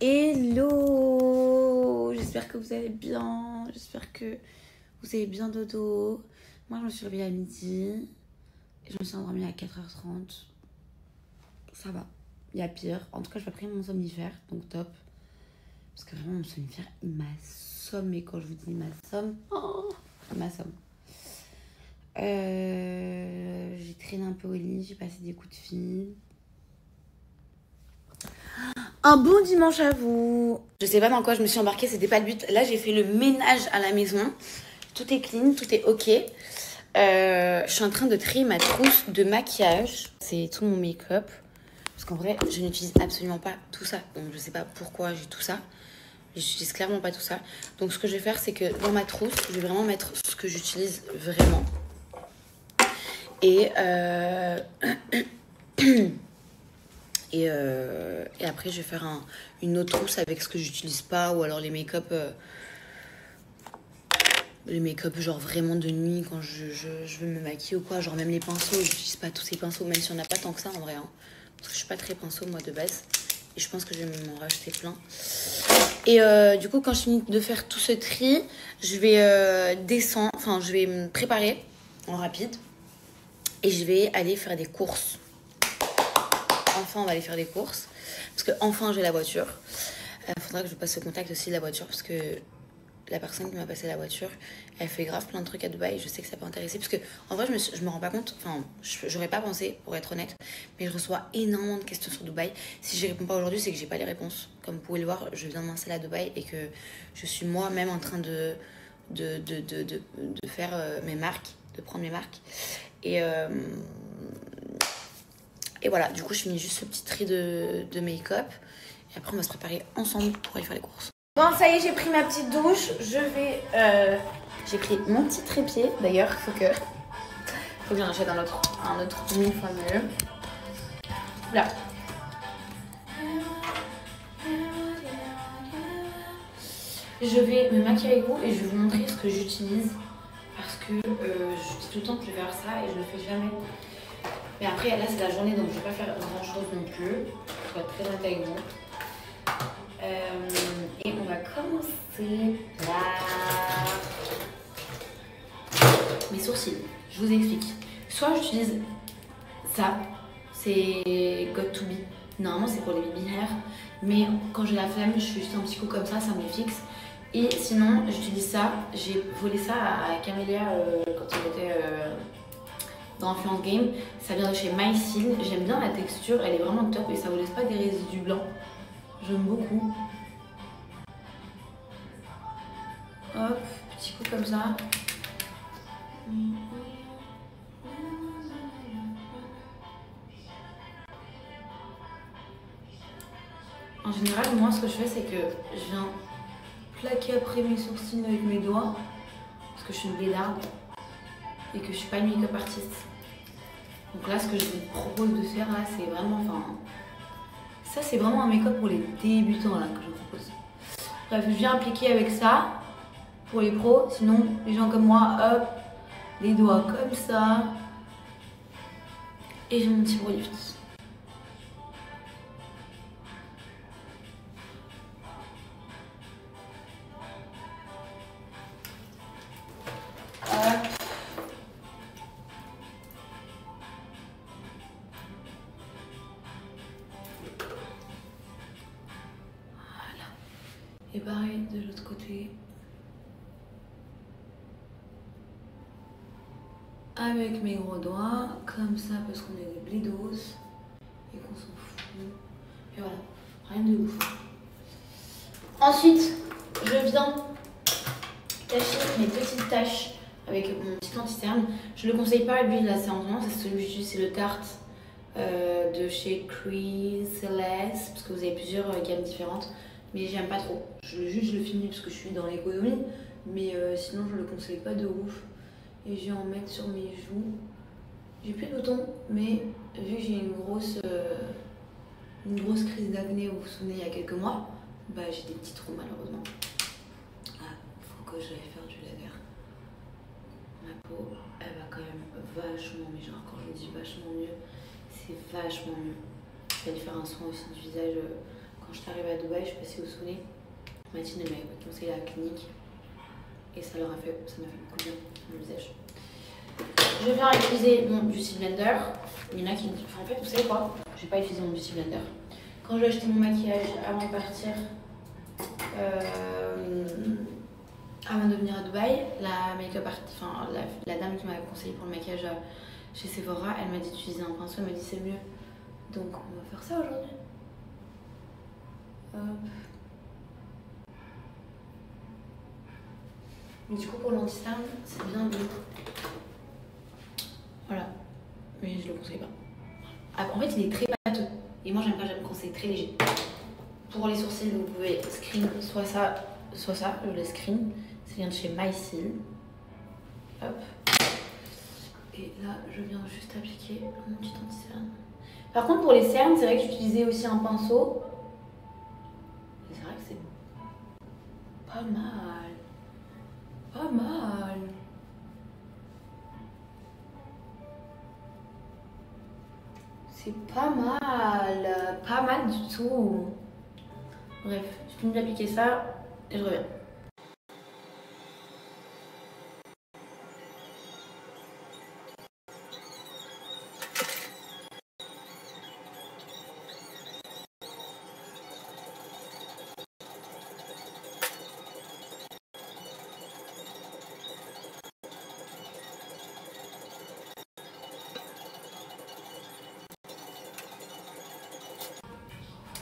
Hello, j'espère que vous allez bien, j'espère que vous avez bien dodo. Moi je me suis réveillée à midi et je me suis endormie à 4h30. Ça va, il y a pire. En tout cas je vais prendre mon somnifère, donc top. Parce que vraiment mon somnifère il m'assomme, et quand je vous dis il m'assomme, il m'assomme. J'ai traîné un peu au lit, j'ai passé des coups de fil. Un bon dimanche à vous. Je sais pas dans quoi je me suis embarquée, c'était pas le but. Là j'ai fait le ménage à la maison. Tout est clean, tout est ok. Je suis en train de trier ma trousse de maquillage. C'est tout mon make-up. Parce qu'en vrai, je n'utilise absolument pas tout ça. Donc je sais pas pourquoi j'ai tout ça. J'utilise clairement pas tout ça. Donc ce que je vais faire, c'est que dans ma trousse, je vais vraiment mettre ce que j'utilise vraiment. Et Et après, je vais faire une autre trousse avec ce que j'utilise pas, ou alors les make-up genre vraiment de nuit quand je veux me maquiller ou quoi. Genre même les pinceaux, j'utilise pas tous ces pinceaux, même si on n'a pas tant que ça en vrai. Hein, parce que je suis pas très pinceau moi de base. Et je pense que je vais m'en racheter plein. Et du coup, quand je finis de faire tout ce tri, je vais je vais me préparer en rapide. Et je vais aller faire des courses. Enfin, on va aller faire des courses. Parce que enfin, j'ai la voiture. Faudra que je passe le contact aussi de la voiture. Parce que la personne qui m'a passé la voiture, elle fait grave plein de trucs à Dubaï. Je sais que ça peut intéresser. Parce que en vrai, je me rends pas compte. Enfin, j'aurais pas pensé, pour être honnête. Mais je reçois énormément de questions sur Dubaï. Si je réponds pas aujourd'hui, c'est que j'ai pas les réponses. Comme vous pouvez le voir, je viens de m'installer à Dubaï. Et que je suis moi-même en train de faire mes marques. De prendre mes marques. Et voilà, du coup, je finis juste ce petit tri de make-up. Et après, on va se préparer ensemble pour aller faire les courses. Bon, ça y est, j'ai pris ma petite douche. J'ai pris mon petit trépied, d'ailleurs. Faut que j'en achète un autre 1000 fois mieux. Là. Je vais me maquiller avec vous et je vais vous montrer ce que j'utilise. Parce que je dis tout le temps que je vais faire ça et je le fais jamais. Mais après, là, c'est la journée, donc je ne vais pas faire grand-chose non plus. Je vais être très honnête avec vous. Et on va commencer par mes sourcils. Je vous explique. Soit j'utilise ça, c'est Got To Be. Normalement, c'est pour les baby hair. Mais quand j'ai la flemme, je fais juste un petit coup comme ça me fixe. Et sinon, j'utilise ça. J'ai volé ça à Camélia quand il était... dans Influence Game, ça vient de chez MySeal. J'aime bien la texture, elle est vraiment top et ça vous laisse pas des résidus blancs. J'aime beaucoup. Hop, petit coup comme ça. En général, moi, ce que je fais, c'est que je viens plaquer après mes sourcils avec mes doigts parce que je suis une blédarde et que je suis pas une make-up artiste. Donc là, ce que je vous propose de faire, là, c'est vraiment... ça, c'est vraiment un make-up pour les débutants, là, que je vous propose. Bref, je viens appliquer avec ça pour les pros. Sinon, les gens comme moi, hop, les doigts comme ça. Et j'ai mon petit produit. Et pareil de l'autre côté. Avec mes gros doigts, comme ça, parce qu'on est des blidos et qu'on s'en fout. Et voilà, rien de ouf. Ensuite, je viens cacher mes petites taches avec mon petit anti-cerne. Je ne le conseille pas, l'huile là, c'est en moment, c'est celui que j'utilise, c'est le Tarte de chez Chrysalis, parce que vous avez plusieurs gammes différentes. Mais j'aime pas trop. Je le finis parce que je suis dans l'économie. Mais sinon, je le conseille pas de ouf. Et je vais en mettre sur mes joues. J'ai plus de boutons, mais vu que j'ai une grosse crise d'acné, vous vous souvenez, il y a quelques mois, bah j'ai des petits trous malheureusement. Ah, faut que j'aille faire du laser. Ma peau, elle va quand même vachement, mais genre quand je dis vachement mieux, c'est vachement mieux. Je vais aller faire un soin aussi du visage. Quand quand je suis arrivée à Dubaï, je suis passée au Soné. Mathilde m'avait conseillé la clinique et ça m'a fait beaucoup de bien au visage. Je viens utiliser mon Beauty Blender. Il y en a qui me disent, en fait, vous savez quoi? Je vais pas utiliser mon Beauty Blender. Quand j'ai acheté mon maquillage avant de partir, avant de venir à Dubaï, la make-up artiste, enfin la dame qui m'avait conseillé pour le maquillage chez Sephora, elle m'a dit d'utiliser un pinceau, elle m'a dit c'est mieux. Donc on va faire ça aujourd'hui. Mais du coup pour l'anti-cerne, c'est bien de... Voilà. Mais je le conseille pas. En fait il est très pâteux. Et moi j'aime pas, j'aime quand c'est très léger. Pour les sourcils, vous pouvez screen soit ça, je le screen. Ça vient de chez MySeal. Hop. Et là, je viens juste appliquer mon petit anti-cerne. Par contre, pour les cernes, c'est vrai que j'utilisais aussi un pinceau. Et c'est vrai que c'est pas mal. Pas mal. C'est pas mal. Pas mal du tout. Bref, je finis d'appliquer ça et je reviens.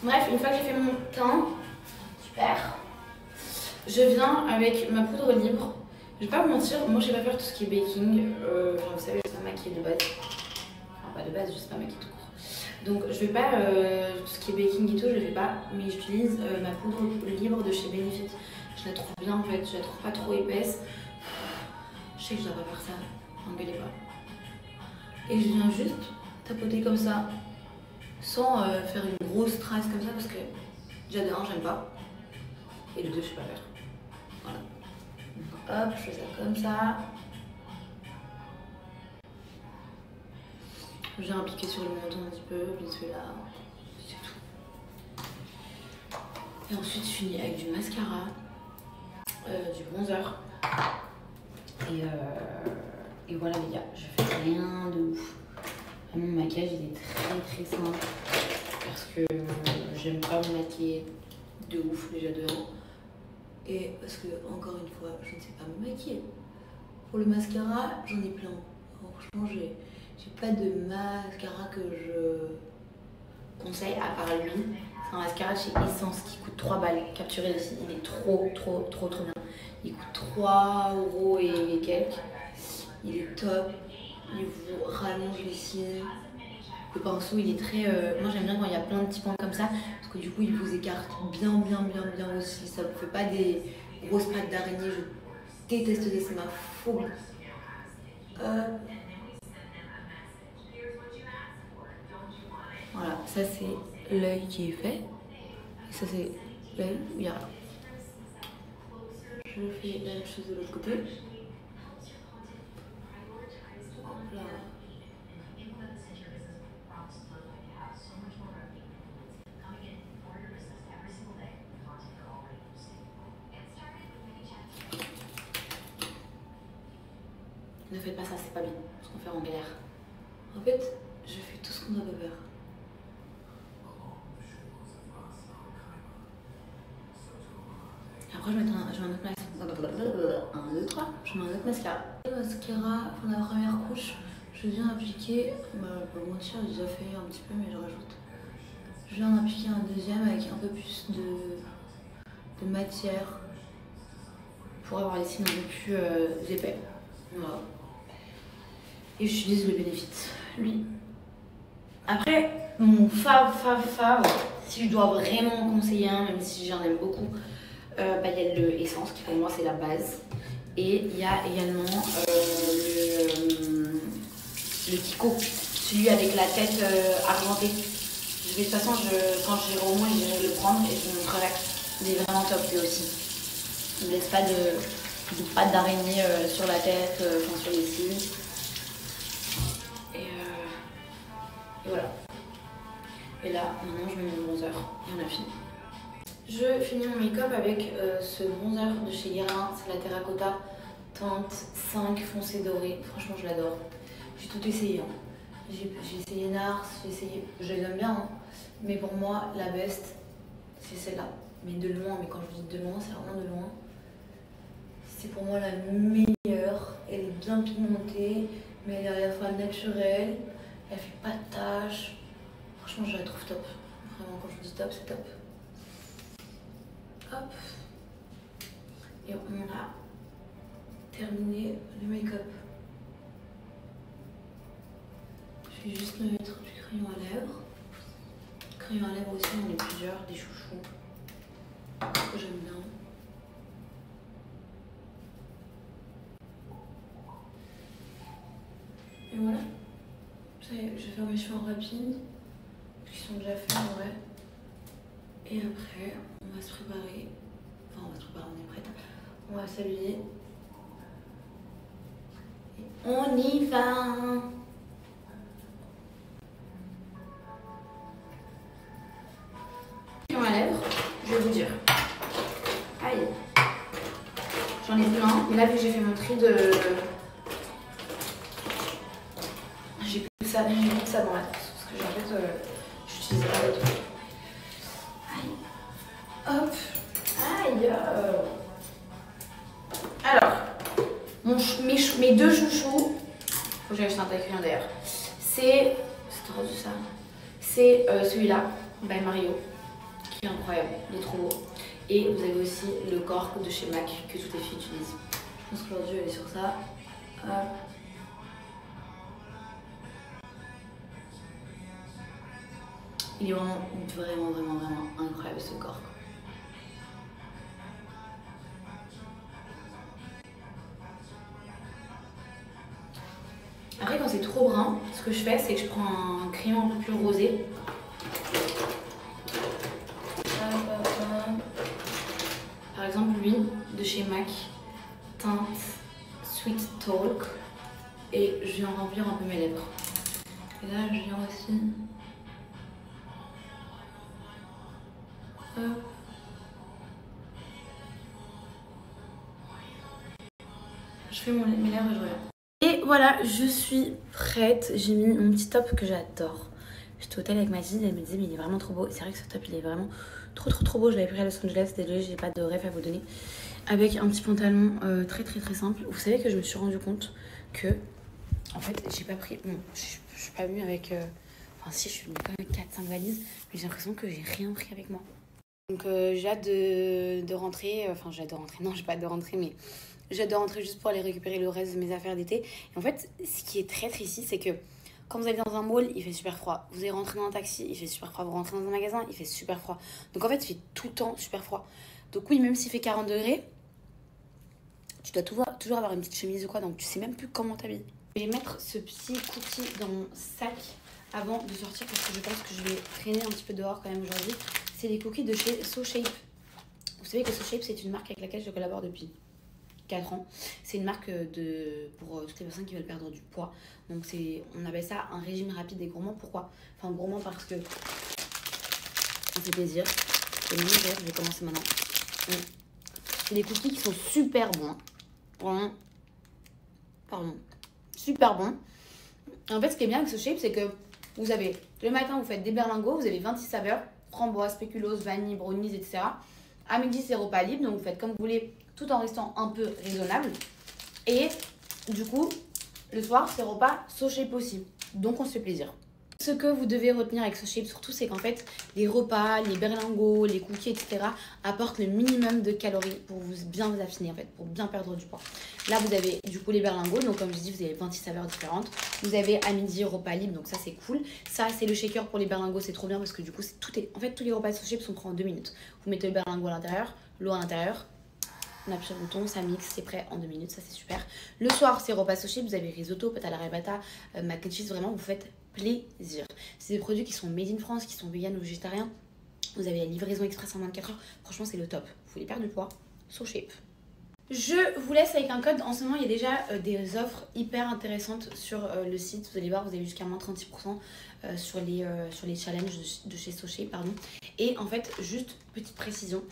Bref, une fois que j'ai fait mon teint, super, je viens avec ma poudre libre. Je vais pas vous mentir, moi je sais pas faire tout ce qui est baking. Enfin, vous savez, je sais pas maquiller de base. Enfin, pas de base, je sais pas maquiller tout court. Donc je vais pas tout ce qui est baking et tout, je le fais pas. Mais j'utilise ma poudre libre de chez Benefit. Je la trouve bien en fait, je la trouve pas trop épaisse. Je sais que je dois pas faire ça, n'engueulez pas. Et je viens juste tapoter comme ça, sans faire une grosse trace comme ça, parce que déjà de 1 j'aime pas, et de 2 je sais pas faire. Voilà. Donc, hop, je fais ça comme ça. Je viens appliquer sur le menton un petit peu, vite fait là, c'est tout. Et ensuite je finis avec du mascara, du bronzer. Et voilà les gars, je fais rien de ouf. Mon maquillage il est très simple parce que j'aime pas me maquiller de ouf déjà de 1. Et parce que encore une fois, je ne sais pas me maquiller. Pour le mascara, j'en ai plein. Alors, franchement, j'ai pas de mascara que je conseille à part lui. C'est un mascara de chez Essence qui coûte 3 balles. Capturé ici, il est trop bien. Il coûte 3 € et quelques. Il est top. Il vous rallonge les cils. Le pinceau il est très... Moi j'aime bien quand il y a plein de petits points comme ça, parce que du coup il vous écarte bien aussi. Ça ne vous fait pas des grosses pattes d'araignée. Je déteste ça, c'est ma phobie. Voilà, ça c'est l'œil qui est fait. Et ça c'est l'œil où il y a rien. Je fais la même chose de l'autre côté. Là. Ne faites pas ça, c'est pas bien, parce qu'on fait en galère. En fait, je fais tout ce qu'on doit pas faire. Après, je mets un autre mascara. 1, 2, 3. Je mets un autre mascara. Le mascara pour la première couche, je viens appliquer. Pour mentir, j'ai déjà fait un petit peu, mais je rajoute. Je viens appliquer un deuxième avec un peu plus de matière pour avoir les cils un peu plus épais. Voilà. Et j'utilise le Benefit, lui. Après, mon fave, si je dois vraiment conseiller un, même si j'en aime beaucoup, il y a le Essence qui pour moi c'est la base. Et il y a également le Kiko, celui avec la tête argentée. De toute façon, quand j'irai au moins, j'irai le prendre et je vous montrerai. Il est vraiment top lui aussi. Il ne laisse pas de pattes d'araignée sur la tête, enfin sur les cils. Et voilà. Et là, maintenant, je mets mon bronzer et on a fini. Je finis mon make-up avec ce bronzer de chez Guerlain, c'est la Terracotta teinte 5 foncé doré. Franchement, je l'adore. J'ai tout essayé. Hein. J'ai essayé Nars, je les aime bien. Hein. Mais pour moi, la best, c'est celle-là. Mais de loin, mais quand je dis de loin, c'est vraiment de loin. C'est pour moi la meilleure. Elle est bien pigmentée, mais elle est à la fois naturelle. Elle fait pas de taches. Franchement, je la trouve top. Vraiment, quand je dis top, c'est top. Hop. Et on a terminé le make-up. Je vais juste me mettre du crayon à lèvres. Crayon à lèvres aussi, on est plusieurs, des chouchous que j'aime bien. Et voilà. Ça y est, je vais faire mes cheveux en rapide. Qui sont déjà faits en vrai. Et après, on va se préparer. Enfin, on va se préparer, on est prête. On va s'habiller. Et on y va! À lèvres, je vais vous dire. Aïe. J'en ai plein. Mais là, vu que j'ai fait mon tri de. J'ai plus de ça dans la tasse. Parce que en fait, j'utilise pas le tout. Aïe. Hop. Aïe. Alors, mes deux chouchous. Faut que j'aille acheter un taille crayon d'ailleurs. C'est trop de ça. C'est celui-là, by Mario. Qui est incroyable, il est trop beau. Et vous avez aussi le cork de chez MAC que toutes les filles utilisent. Je pense qu'aujourd'hui elle est sur ça. Il est vraiment incroyable ce cork. Après quand c'est trop brun, ce que je fais c'est que je prends un crayon un peu plus rosé. Par exemple lui de chez MAC, teinte Sweet Talk, et je viens remplir un peu mes lèvres. Et là je viens aussi. Je fais mes lèvres et je reviens. Et voilà, je suis prête. J'ai mis mon petit top que j'adore. J'étais au hôtel avec Mathilde, elle me disait mais il est vraiment trop beau. Et c'est vrai que ce top il est vraiment trop beau. Je l'avais pris à Los Angeles, désolée j'ai pas de ref à vous donner. Avec un petit pantalon très simple. Vous savez que je me suis rendu compte que en fait j'ai pas pris. Bon, je suis pas venue avec. Enfin si, je suis venue quand même avec 4-5 valises, mais j'ai l'impression que j'ai rien pris avec moi. Donc j'ai hâte de rentrer. Enfin j'ai hâte de rentrer. Non, j'ai pas hâte de rentrer, mais j'ai hâte de rentrer juste pour aller récupérer le reste de mes affaires d'été. Et en fait, ce qui est très ici, c'est que quand vous allez dans un mall, il fait super froid. Vous allez rentrer dans un taxi, il fait super froid. Vous rentrez dans un magasin, il fait super froid. Donc en fait, il fait tout le temps super froid. Donc oui, même s'il fait 40 degrés, tu dois toujours avoir une petite chemise ou quoi. Donc tu sais même plus comment t'habiller. Je vais mettre ce petit cookie dans mon sac avant de sortir parce que je pense que je vais traîner un petit peu dehors quand même aujourd'hui. C'est les cookies de chez So Shape. Vous savez que So Shape, c'est une marque avec laquelle je collabore depuis 4 ans. C'est une marque pour toutes les personnes qui veulent perdre du poids. Donc on appelle ça un régime rapide et gourmand. Pourquoi? Enfin gourmand parce que on fait plaisir. Et moi je vais commencer maintenant. C'est des cookies qui sont super bons. Vraiment. Pardon. Super bons. En fait ce qui est bien avec ce shape c'est que vous avez le matin vous faites des berlingots, vous avez 26 saveurs, framboise, spéculoos, vanille, brownies, etc. À midi c'est repas libre, donc vous faites comme vous voulez tout en restant un peu raisonnable. Et du coup, le soir, c'est repas So Shape aussi. Donc on se fait plaisir. Ce que vous devez retenir avec So Shape surtout, c'est qu'en fait, les repas, les berlingots, les cookies, etc. apportent le minimum de calories pour bien vous affiner en fait, pour bien perdre du poids. Là, vous avez du coup les berlingots, donc comme je dis, vous avez 26 saveurs différentes. Vous avez à midi repas libre, donc ça c'est cool. Ça, c'est le shaker pour les berlingots, c'est trop bien parce que du coup, en fait, tous les repas de So Shape sont prêts en 2 minutes. Vous mettez le berlingot à l'intérieur, l'eau à l'intérieur. On appuie sur le bouton, ça mixe, c'est prêt en 2 minutes, ça c'est super. Le soir, c'est repas So Shape, vous avez risotto, pâte à l'arrabbiata, mac and cheese, vraiment vous faites plaisir. C'est des produits qui sont made in France, qui sont vegan ou végétariens. Vous avez la livraison express en 24 heures. Franchement, c'est le top. Vous voulez perdre du poids, So Shape. Je vous laisse avec un code. En ce moment, il y a déjà des offres hyper intéressantes sur le site. Vous allez voir, vous avez jusqu'à moins 36% sur les challenges de chez Soché, pardon. Et en fait, juste petite précision,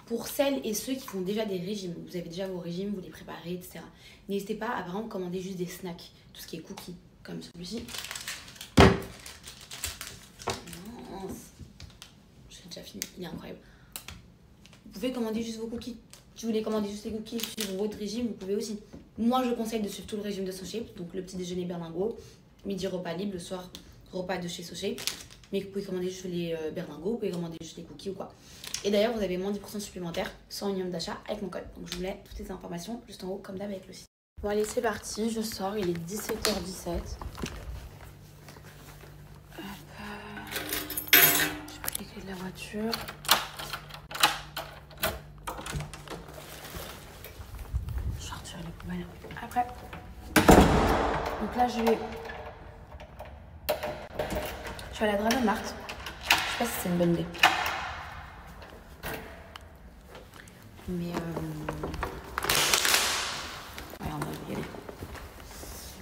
pour celles et ceux qui font déjà des régimes, vous avez déjà vos régimes, vous les préparez, etc. N'hésitez pas à, par exemple, commander juste des snacks, tout ce qui est cookies, comme celui-ci. J'ai déjà fini, il est incroyable. Vous pouvez commander juste vos cookies. Si vous voulez commander juste les cookies, suivre votre régime, vous pouvez aussi. Moi, je conseille de suivre tout le régime de SoShape. Donc, le petit déjeuner berlingot, midi repas libre, le soir repas de chez SoShape. Mais vous pouvez commander juste les berlingots, vous pouvez commander juste les cookies ou quoi. Et d'ailleurs, vous avez moins 10% supplémentaire sans minimum d'achat avec mon code. Donc, je vous mets toutes les informations juste en haut, comme d'hab avec le site. Bon, allez, c'est parti. Je sors. Il est 17h17. J'ai pris les clés de la voiture. Voilà. Après, donc là je vais à la Dragon Mart. Je sais pas si c'est une bonne idée. Mais ouais, on va y aller.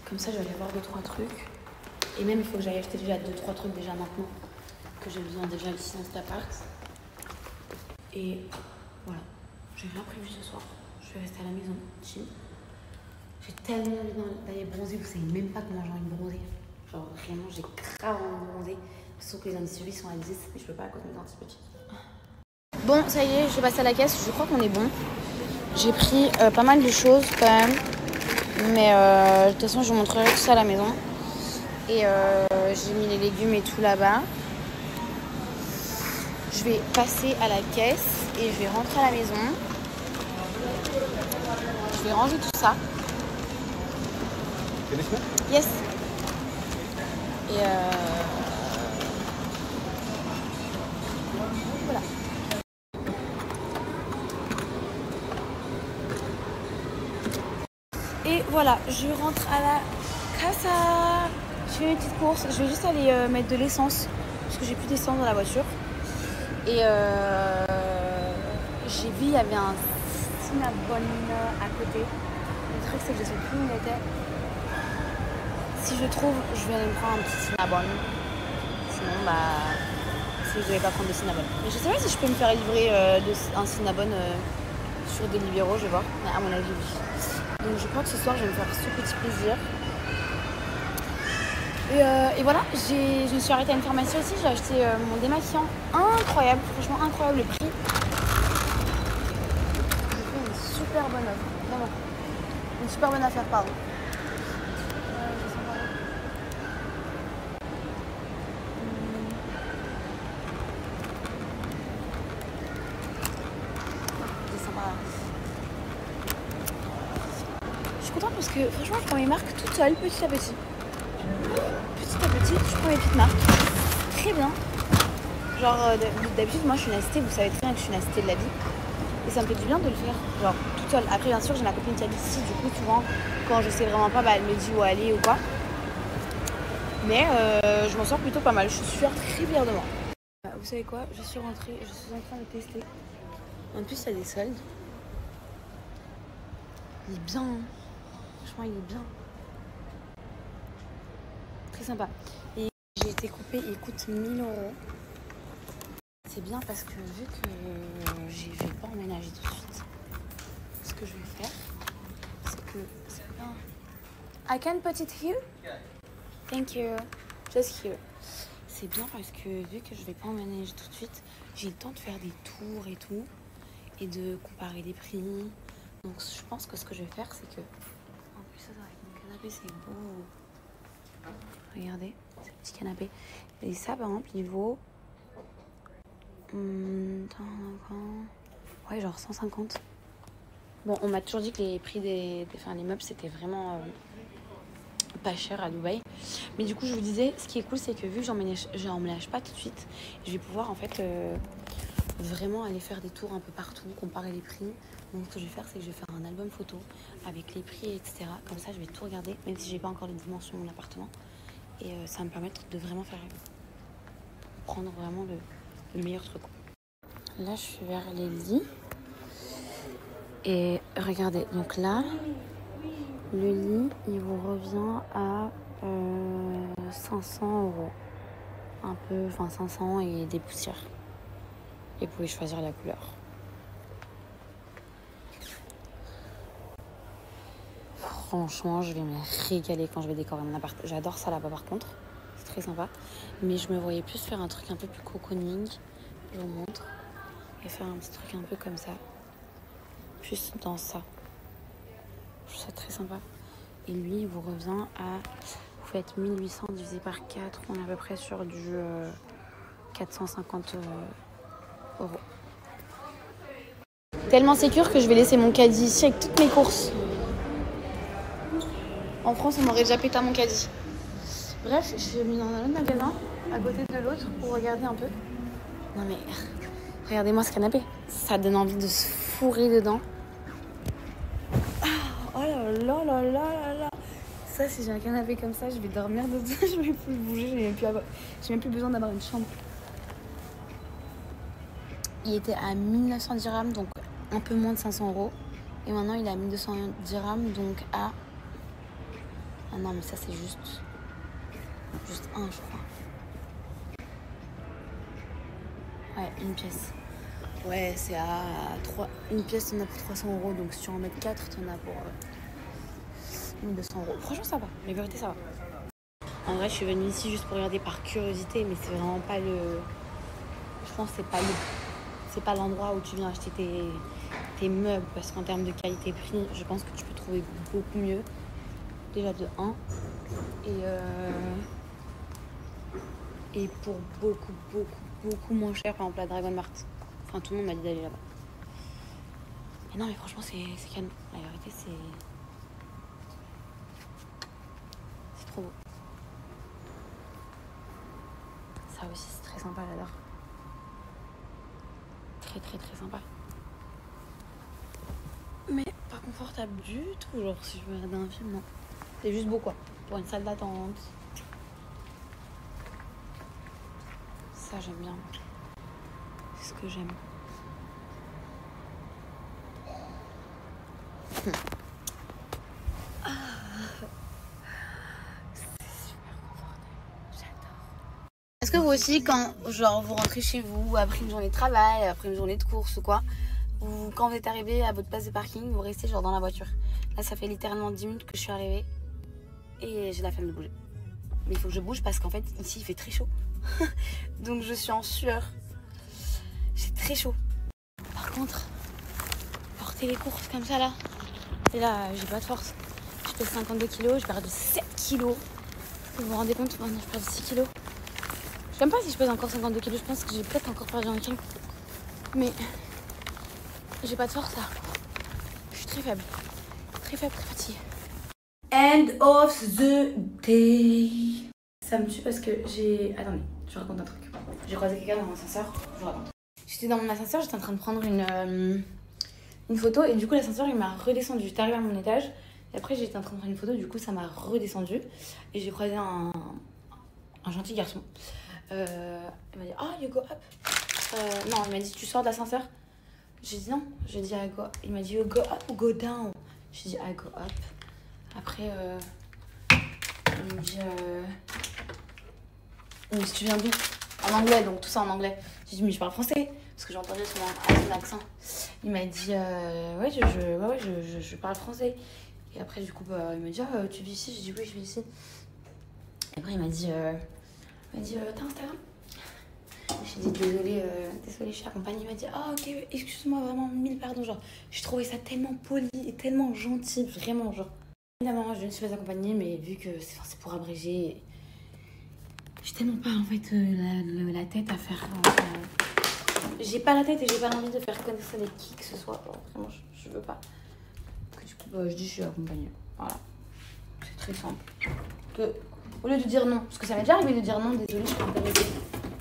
Comme ça, je vais aller voir 2-3 trucs. Et même, il faut que j'aille acheter déjà 2-3 trucs déjà maintenant. Que j'ai besoin déjà ici dans cet appart. Et voilà. J'ai rien prévu ce soir. Je vais rester à la maison, chill. J'ai tellement envie d'aller bronzer, vous savez même pas comment j'ai envie de bronzer. Genre vraiment, j'ai grave envie de bronzer. Sauf que les anti-celui sont à 10 et je peux pas à cause de mes antibiotiques. Bon, ça y est, je vais passer à la caisse. Je crois qu'on est bon. J'ai pris pas mal de choses quand même. Mais de toute façon, je vous montrerai tout ça à la maison. Et j'ai mis les légumes et tout là-bas. Je vais passer à la caisse et je vais rentrer à la maison. Je vais ranger tout ça. Yes. Et voilà. Et voilà, je rentre à la casa. Je fais mes petites courses. Je vais juste aller mettre de l'essence parce que j'ai plus d'essence dans la voiture. Et j'ai vu il y avait un Cinnabon à côté. Le truc c'est que je sais plus où il était. Si je trouve, je vais aller me prendre un petit Cinnabon. Sinon, bah, si je devais pas prendre de Cinnabon. Mais je sais pas si je peux me faire livrer un Cinnabon sur Deliveroo, je vais voir. Mais à mon avis, oui. Donc je crois que ce soir, je vais me faire ce petit plaisir. Et voilà, je me suis arrêtée à une pharmacie aussi. J'ai acheté mon démaquillant incroyable, franchement incroyable le prix. J'ai fait une super bonne offre, vraiment. Une super bonne affaire, pardon. Je suis contente parce que franchement je prends mes marques toute seule, petit à petit. Petit à petit, je prends mes petites marques. Très bien. Genre d'habitude moi je suis une assistée, vous savez très bien que je suis une assistée de la vie. Et ça me fait du bien de le faire, genre toute seule. Après bien sûr j'ai ma copine qui habite ici, du coup souvent quand je sais vraiment pas, bah, elle me dit où aller ou quoi. Mais je m'en sors plutôt pas mal, je suis super très fière de moi. Vous savez quoi, je suis rentrée, je suis en train de tester. En plus il y a des soldes. Il est bien, hein. Franchement il est bien. Très sympa. Et j'ai été coupée, il coûte 1000 €. C'est bien parce que vu que je vais pas emménager tout de suite, ce que je vais faire, c'est que c'est bien. I can put it here? Thank you. Just here. C'est bien parce que vu que je vais pas emménager tout de suite, j'ai le temps de faire des tours et tout et de comparer les prix. Donc je pense que ce que je vais faire, c'est que en plus ça avec mon canapé, c'est beau. Regardez, ce petit canapé. Et ça, par exemple, il vaut... ouais, genre 150. Bon, on m'a toujours dit que les prix des meubles, c'était vraiment pas cher à Dubaï. Mais du coup, je vous disais, ce qui est cool, c'est que vu que j'emménage pas tout de suite, je vais pouvoir, en fait, vraiment aller faire des tours un peu partout, comparer les prix. Donc, ce que je vais faire, c'est que je vais faire un album photo avec les prix, etc. Comme ça, je vais tout regarder, même si j'ai pas encore les dimensions de mon appartement. Et ça va me permettre de vraiment prendre vraiment le meilleur truc. Là, je suis vers les lits. Et regardez, donc là, le lit, il vous revient à 500 €. Un peu, enfin 500 et des poussières. Et vous pouvez choisir la couleur. Franchement, je vais me régaler quand je vais décorer mon appart. J'adore ça là-bas par contre. C'est très sympa. Mais je me voyais plus faire un truc un peu plus cocooning. Je vous montre. Et faire un petit truc un peu comme ça. Plus dans ça. Je trouve ça très sympa. Et lui, il vous revient à... Vous faites 1800 divisé par 4. On est à peu près sur du 450 €. Tellement sécure que je vais laisser mon caddie ici avec toutes mes courses. En France, on m'aurait déjà pété à mon caddie. Bref, je suis venue dans un autre magasin, à côté de l'autre, pour regarder un peu. Non mais, regardez-moi ce canapé. Ça donne envie de se fourrer dedans. Oh là là là là là là. Ça, si j'ai un canapé comme ça, je vais dormir dedans. Je vais plus bouger, j'ai même plus besoin d'avoir une chambre. Il était à 1900 dirhams, donc un peu moins de 500 €. Et maintenant, il est à 1200 dirhams, donc à... Ah non, mais ça, c'est juste un, je crois. Ouais, une pièce. Ouais, c'est à 3... Une pièce, t'en as pour 300 €. Donc si tu en mets 4, t'en as pour 1200 €. Franchement, ça va. La vérité, ça va. En vrai, je suis venue ici juste pour regarder par curiosité, mais c'est vraiment pas le... Je pense que c'est pas l'endroit où tu viens acheter tes meubles. Parce qu'en termes de qualité-prix, je pense que tu peux trouver beaucoup mieux. Déjà de 1. Et pour beaucoup moins cher, par exemple, la Dragon Mart. Enfin, tout le monde m'a dit d'aller là-bas. Mais non, mais franchement, c'est canon. La vérité, c'est trop beau. Ça aussi, c'est très sympa, j'adore. Très, très, très sympa. Mais pas confortable du tout, genre, si je veux regarder un film, non. C'est juste beau, quoi. Pour une salle d'attente. Ça, j'aime bien. C'est ce que j'aime. Ah. C'est super confortable. J'adore. Est-ce que vous aussi, quand genre, vous rentrez chez vous après une journée de travail, après une journée de course ou quoi, ou quand vous êtes arrivé à votre place de parking, vous restez genre dans la voiture? Là, ça fait littéralement 10 minutes que je suis arrivée et j'ai la flemme de bouger. Mais il faut que je bouge parce qu'en fait, ici, il fait très chaud. Donc, je suis en sueur. J'ai très chaud. Par contre, porter les courses comme ça, là. Et là, j'ai pas de force. Je pèse 52 kilos, je perds de 7 kilos. Vous vous rendez compte, maintenant, je perds de 6 kilos. Je sais même pas si je pèse encore 52 kilos. Je pense que j'ai peut-être encore perdu un kilo. Mais j'ai pas de force, là. Je suis très faible. Très faible, très fatiguée. End of the day. Ça me tue parce que j'ai... Attendez, je vous raconte un truc. J'ai croisé quelqu'un dans mon ascenseur. Je vous raconte. J'étais dans mon ascenseur, j'étais en train de prendre une photo. Et du coup, l'ascenseur, il m'a redescendu. J'étais arrivée à mon étage. Et après, j'étais en train de prendre une photo. Du coup, ça m'a redescendu. Et j'ai croisé un gentil garçon. Il m'a dit, ah, you go up. Non, il m'a dit, tu sors de l'ascenseur? J'ai dit non. J'ai dit, I go. Il m'a dit, you go up ou go down? J'ai dit, I go up. Après, il me dit, tu viens d'où? En anglais, donc tout ça en anglais. J'ai dit, mais je parle français. Parce que j'entendais son accent. Il m'a dit, ouais, je parle français. Et après, du coup, il m'a dit, ah, tu vis ici? J'ai dit, oui, je vis ici. Et après, il m'a dit, t'as Instagram? J'ai dit, désolée, je suis accompagnée. Il m'a dit, ah, ok, excuse-moi, vraiment, 1000 pardons. Genre, j'ai trouvé ça tellement poli et tellement gentil, vraiment, genre. Évidemment, je ne suis pas accompagnée, mais vu que c'est pour abréger, j'ai tellement pas, en fait, la tête à faire... j'ai pas la tête et j'ai pas envie de faire connaître ça avec qui que ce soit. Alors, vraiment, je veux pas. Que du coup, je dis, je suis accompagnée. Voilà. C'est très simple. Au lieu de dire non, parce que ça m'est déjà arrivé de dire non, désolée, je suis pas intéressée.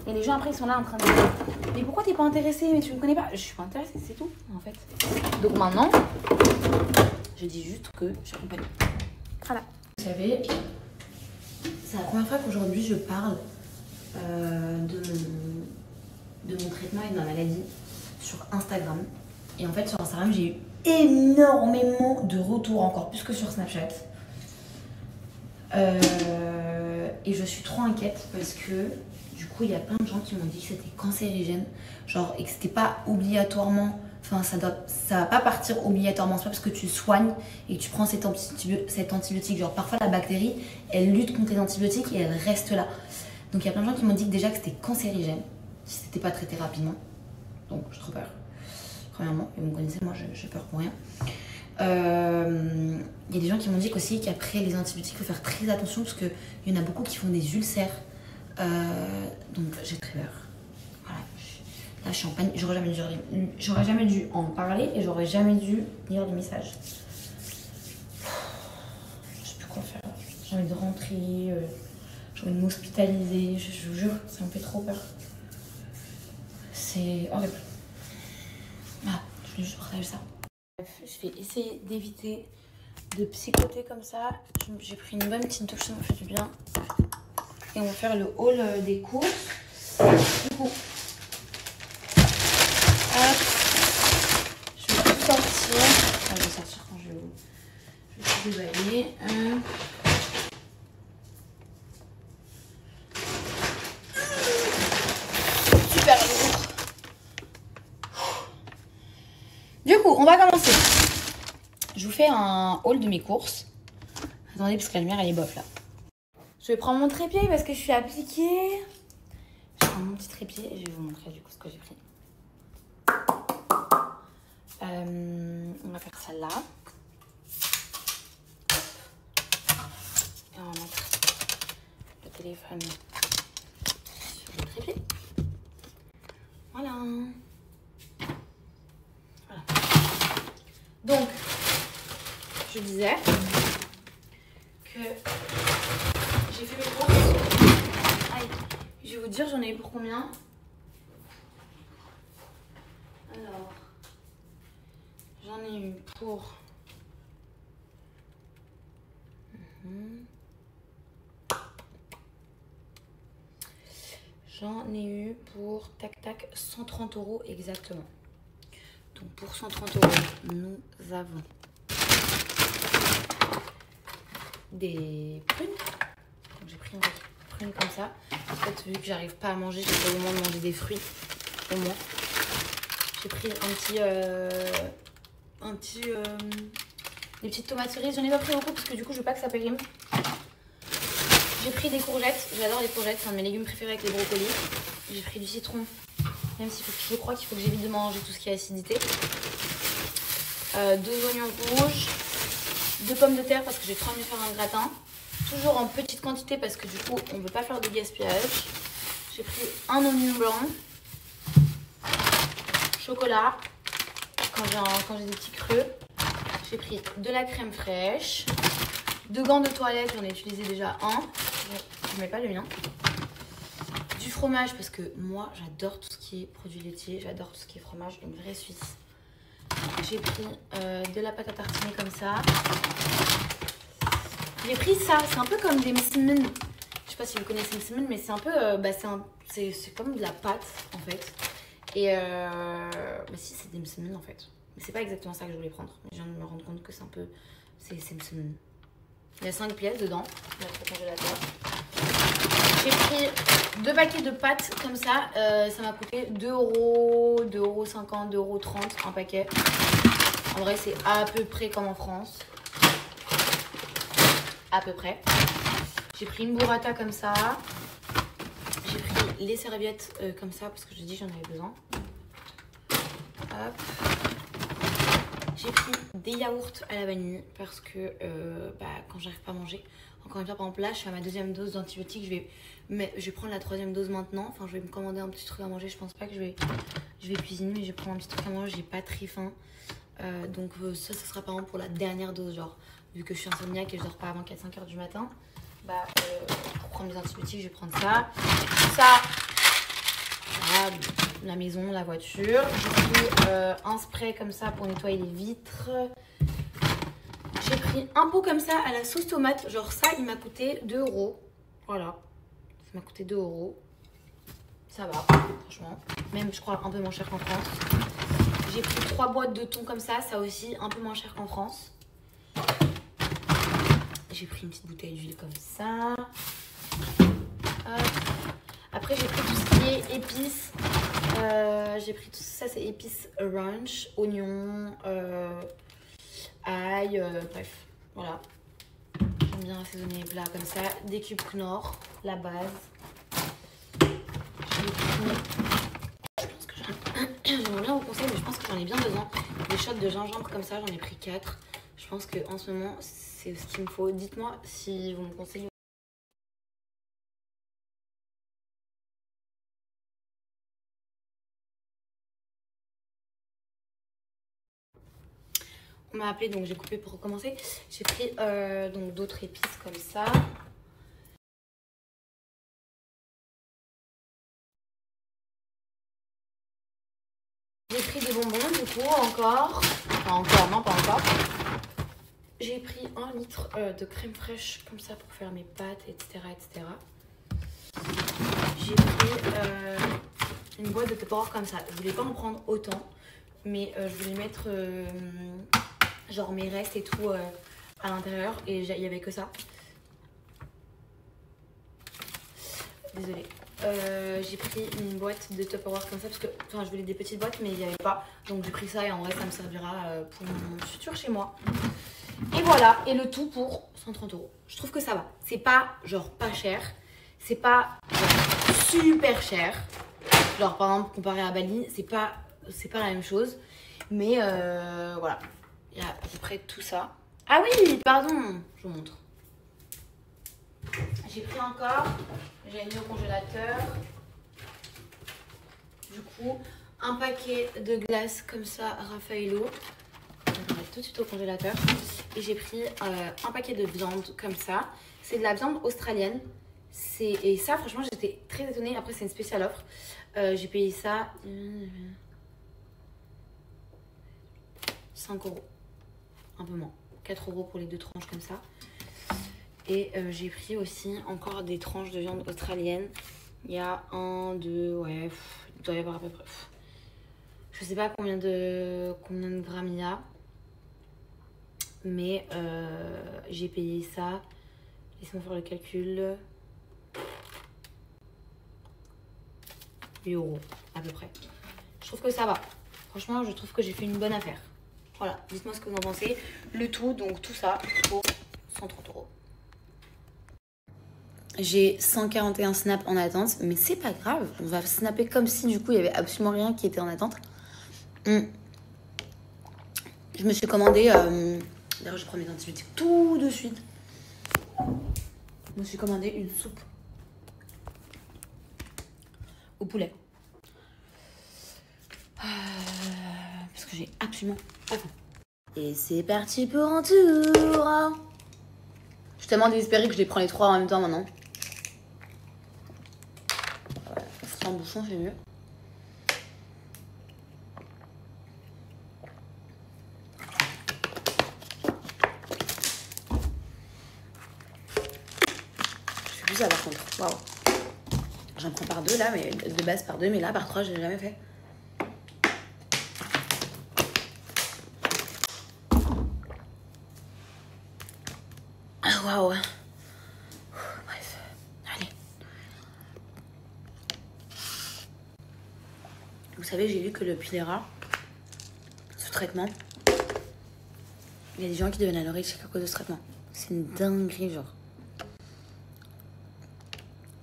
Et les gens après ils sont là en train de dire, mais pourquoi t'es pas intéressée? Mais tu me connais pas? Je suis pas intéressée, c'est tout en fait. Donc maintenant, je dis juste que je suis accompagnée. Voilà. Vous savez, c'est la première fois qu'aujourd'hui je parle de mon traitement et de ma maladie sur Instagram. Et en fait sur Instagram j'ai eu énormément de retours, encore plus que sur Snapchat. Et je suis trop inquiète parce que du coup il y a plein de gens qui m'ont dit que c'était cancérigène, genre, et que c'était pas obligatoirement, enfin ça va pas partir obligatoirement, c'est pas parce que tu soignes et que tu prends cet antibiotique, genre parfois la bactérie elle lutte contre les antibiotiques et elle reste là. Donc il y a plein de gens qui m'ont dit que déjà que c'était cancérigène si c'était pas traité rapidement, donc j'ai trop peur. Premièrement, et vous me connaissez, moi j'ai peur pour rien. Il y a des gens qui m'ont dit aussi qu'après les antibiotiques, il faut faire très attention parce qu'il y en a beaucoup qui font des ulcères. Donc j'ai très peur. Voilà. Là, je suis en panique. J'aurais jamais dû en parler et j'aurais jamais dû lire le message. Je sais plus quoi faire. J'ai envie de rentrer. J'ai envie de m'hospitaliser. Je vous jure, ça me fait trop peur. C'est horrible. Ah, je voulais juste partager ça. Je vais essayer d'éviter de psychoter comme ça. J'ai pris une bonne petite douche, ça me fait du bien. Et on va faire le haul des courses. Du coup, hop, je vais tout sortir. Enfin, je vais sortir quand je vais tout déballer. Super lourd. Du coup, on va commencer. Je vous fais un haul de mes courses. Attendez, parce que la lumière, elle est bof là. Je vais prendre mon trépied parce que je suis appliquée. Je prends mon petit trépied et je vais vous montrer du coup ce que j'ai pris. On va faire celle-là. Et on va mettre le téléphone sur le trépied. Voilà. Donc, je disais que j'ai fait mes courses. Aïe, je vais vous dire, j'en ai eu pour combien? Alors, j'en ai eu pour... J'en ai eu pour, tac tac, 130 € exactement. Donc pour 130 €, nous avons des prunes. Donc j'ai pris une prune comme ça. En fait, vu que j'arrive pas à manger, j'essaie au moins de manger des fruits. Au moins. J'ai pris des petites tomates cerises. J'en ai pas pris beaucoup parce que du coup je veux pas que ça périme. J'ai pris des courgettes. J'adore les courgettes, c'est un de mes légumes préférés avec les brocolis. J'ai pris du citron. Même si je crois qu'il faut que j'évite de manger tout ce qui est acidité. 2 oignons rouges, 2 pommes de terre parce que j'ai trop envie de faire un gratin. Toujours en petite quantité parce que du coup on ne veut pas faire de gaspillage. J'ai pris un oignon blanc, chocolat quand j'ai des petits creux. J'ai pris de la crème fraîche, 2 gants de toilette, j'en ai utilisé déjà un. Je ne mets pas le mien. Du fromage parce que moi j'adore tout ce qui est produits laitiers, j'adore tout ce qui est fromage, une vraie Suisse. J'ai pris de la pâte à tartiner comme ça. J'ai pris ça, c'est un peu comme des msemen. Je sais pas si vous connaissez msemen, mais c'est un peu, c'est comme de la pâte en fait. Et si c'est des msemen en fait, mais c'est pas exactement ça que je voulais prendre. Je viens de me rendre compte que c'est un peu, c'est msemen. Il y a 5 pièces dedans, je vais mettre au congélateur. J'ai pris 2 paquets de pâtes comme ça. Ça m'a coûté 2 €, 2,50 €, 2,30 € un paquet. En vrai, c'est à peu près comme en France. À peu près. J'ai pris une burrata comme ça. J'ai pris les serviettes comme ça parce que je dis j'en avais besoin. Hop. J'ai pris des yaourts à la vanille parce que quand j'arrive pas à manger, encore une fois, par exemple là, je suis à ma 2e dose d'antibiotiques. Je vais prendre la 3e dose maintenant. Enfin, je vais me commander un petit truc à manger. Je pense pas que je vais cuisiner, mais je vais prendre un petit truc à manger. J'ai pas très faim. Donc ça sera par exemple pour la dernière dose. Genre, vu que je suis insomniaque et je dors pas avant 4-5 heures du matin, pour prendre mes antibiotiques, je vais prendre ça. Ça, voilà, la maison, la voiture. J'ai pris un spray comme ça pour nettoyer les vitres. J'ai pris un pot comme ça à la sauce tomate. Genre ça, il m'a coûté 2 €. Voilà. Ça m'a coûté 2 €. Ça va, franchement. Même, je crois, un peu moins cher qu'en France. J'ai pris 3 boîtes de thon comme ça aussi, un peu moins cher qu'en France. J'ai pris une petite bouteille d'huile comme ça. Hop. Après, j'ai pris tout ce qui est épices. J'ai pris tout ça, c'est épices ranch, oignons, ail, bref, voilà. J'aime bien assaisonner les plats comme ça. Des cubes Knorr, la base. J'ai pris... Je pense que j'aimerais bien vous conseiller, mais je pense que j'en ai bien besoin. Des shots de gingembre comme ça, j'en ai pris 4. Je pense qu'en ce moment, c'est ce qu'il me faut. Dites-moi si vous me conseillez. On m'a appelé, donc j'ai coupé pour recommencer. J'ai pris donc d'autres épices comme ça. J'ai pris des bonbons du coup encore. Enfin encore, non pas encore. J'ai pris 1 litre de crème fraîche comme ça pour faire mes pâtes, etc. etc. J'ai pris une boîte de Tupperware comme ça. Je voulais pas en prendre autant, mais je voulais mettre genre mes restes et tout à l'intérieur et il y avait que ça. Désolée. J'ai pris une boîte de Tupperware comme ça parce que je voulais des petites boîtes mais il n'y avait pas. Donc j'ai pris ça et en vrai ça me servira pour mon futur chez moi. Et voilà, et le tout pour 130 €. Je trouve que ça va. C'est pas genre pas cher. C'est pas genre, super cher. Genre par exemple comparé à Bali, c'est pas la même chose. Mais voilà. Il y a à peu près tout ça. Ah oui, pardon, je vous montre. J'ai pris encore, j'ai mis au congélateur. Du coup, un paquet de glace comme ça, Raffaello. On va mettre tout de suite au congélateur. Et j'ai pris un paquet de viande comme ça. C'est de la viande australienne. Et ça, franchement, j'étais très étonnée. Après, c'est une spéciale offre. J'ai payé ça 5 €. Un peu moins. 4 € pour les 2 tranches comme ça. Et j'ai pris aussi encore des tranches de viande australienne. Il y a 1, 2, ouais, il doit y avoir à peu près. Je sais pas combien de grammes il y a. Mais j'ai payé ça. Laissez-moi faire le calcul. 8 € à peu près. Je trouve que ça va. Franchement, je trouve que j'ai fait une bonne affaire. Voilà, dites-moi ce que vous en pensez. Le tout, donc tout ça, pour 130 €. J'ai 141 snaps en attente, mais c'est pas grave. On va snapper comme si du coup il y avait absolument rien qui était en attente. Je me suis commandé. D'ailleurs, je prends mes antibiotiques tout de suite. Je me suis commandé une soupe au poulet. Parce que j'ai absolument pas faim. Et c'est parti pour un tour. Je suis tellement désespérée que je les prends les 3 en même temps maintenant. Sans bouchon, c'est mieux. Je fais plus ça par contre. Waouh. J'en prends par 2 là, mais de base par 2, mais là par 3, je l'ai jamais fait. Ah waouh. Bref, allez. Vous savez, j'ai lu que le Pilera, ce traitement, il y a des gens qui deviennent anorexiques à cause de ce traitement. C'est une dinguerie, genre.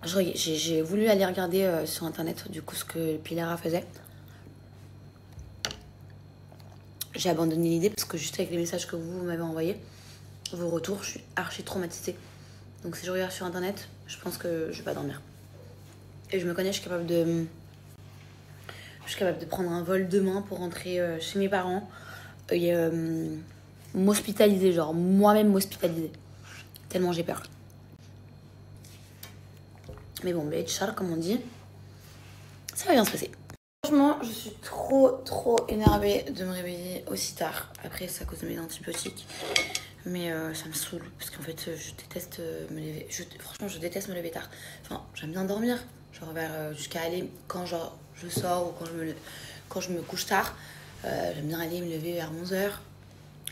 J'ai voulu aller regarder sur internet du coup ce que le Pilera faisait. J'ai abandonné l'idée parce que juste avec les messages que vous m'avez envoyés, vos retours, je suis archi traumatisée. Donc si je regarde sur internet, je pense que je vais pas dormir. Et je me connais, je suis capable de prendre un vol demain pour rentrer chez mes parents et m'hospitaliser, genre moi-même m'hospitaliser. Tellement j'ai peur. Mais bon, Inch'Allah, comme on dit, ça va bien se passer. Franchement, je suis trop énervée de me réveiller aussi tard. Après, c'est à cause de mes antibiotiques. Mais ça me saoule parce qu'en fait, je déteste me lever. Franchement, je déteste me lever tard. Enfin, j'aime bien dormir. Genre jusqu'à aller quand genre, je sors ou quand je me couche tard. J'aime bien aller me lever vers 11h.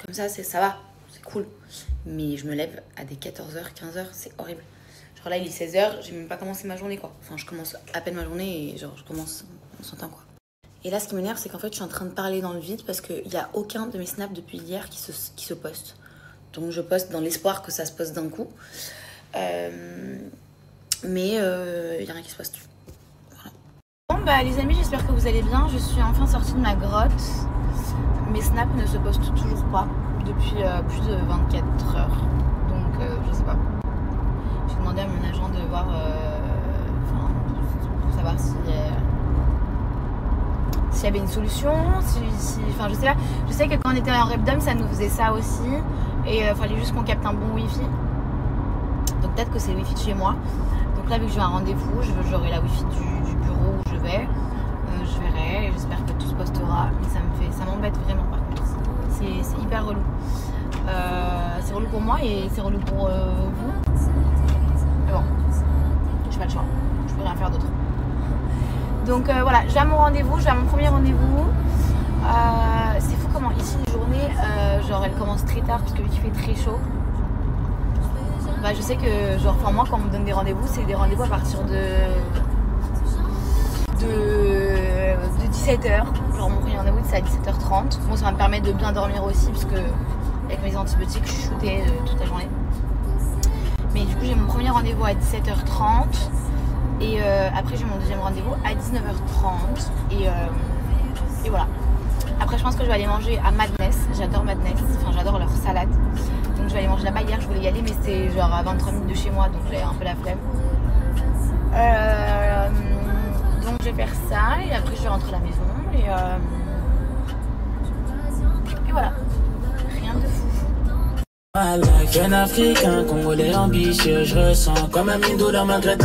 Comme ça va, c'est cool. Mais je me lève à des 14h, 15h, c'est horrible. Genre là, il est 16h, j'ai même pas commencé ma journée, quoi. Enfin, je commence à peine ma journée et genre, je commence, on s'entend, quoi. Et là, ce qui m'énerve, c'est qu'en fait, je suis en train de parler dans le vide parce qu'il n'y a aucun de mes snaps depuis hier qui se poste. Donc, je poste dans l'espoir que ça se poste d'un coup. Mais il n'y a rien qui se poste. Voilà. Bon, bah, les amis, j'espère que vous allez bien. Je suis enfin sortie de ma grotte. Mes snaps ne se postent toujours pas depuis plus de 24 heures. Donc, je sais pas. J'ai demandé à mon agent de voir, pour savoir s'il y avait une solution, enfin je sais pas. Je sais que quand on était en Repdom, ça nous faisait ça aussi. Et il fallait juste qu'on capte un bon wifi. Donc peut-être que c'est le wifi de chez moi. Donc là, vu que j'ai un rendez-vous, j'aurai la wifi du bureau où je vais. Je verrai et j'espère que tout se postera. Mais ça m'embête vraiment par contre. C'est hyper relou. C'est relou pour moi et c'est relou pour vous. Mais bon, j'ai pas le choix. Je peux rien faire d'autre. Donc voilà, j'ai mon rendez-vous, j'ai mon premier rendez-vous. C'est fou comment ici les journées, genre elles commencent très tard parce que vu qu'il fait très chaud. Bah je sais que genre pour moi quand on me donne des rendez-vous, c'est des rendez-vous à partir de 17h. Genre mon premier rendez-vous c'est à 17h30. Bon ça va me permettre de bien dormir aussi parce que avec mes antibiotiques je suis shootée toute la journée. Mais du coup j'ai mon premier rendez-vous à 17h30. Et après j'ai mon deuxième rendez-vous à 19h30 et voilà. Après je pense que je vais aller manger à Madness. J'adore Madness, enfin j'adore leur salade. Donc je vais aller manger là-bas. Hier je voulais y aller mais c'était genre à 23 minutes de chez moi donc j'avais un peu la flemme. Donc je vais faire ça et après je vais rentrer à la maison et voilà. Rien de fou. Jeune africain, congolais ambitieux, je ressens comme un mine d'eau dans ma grette.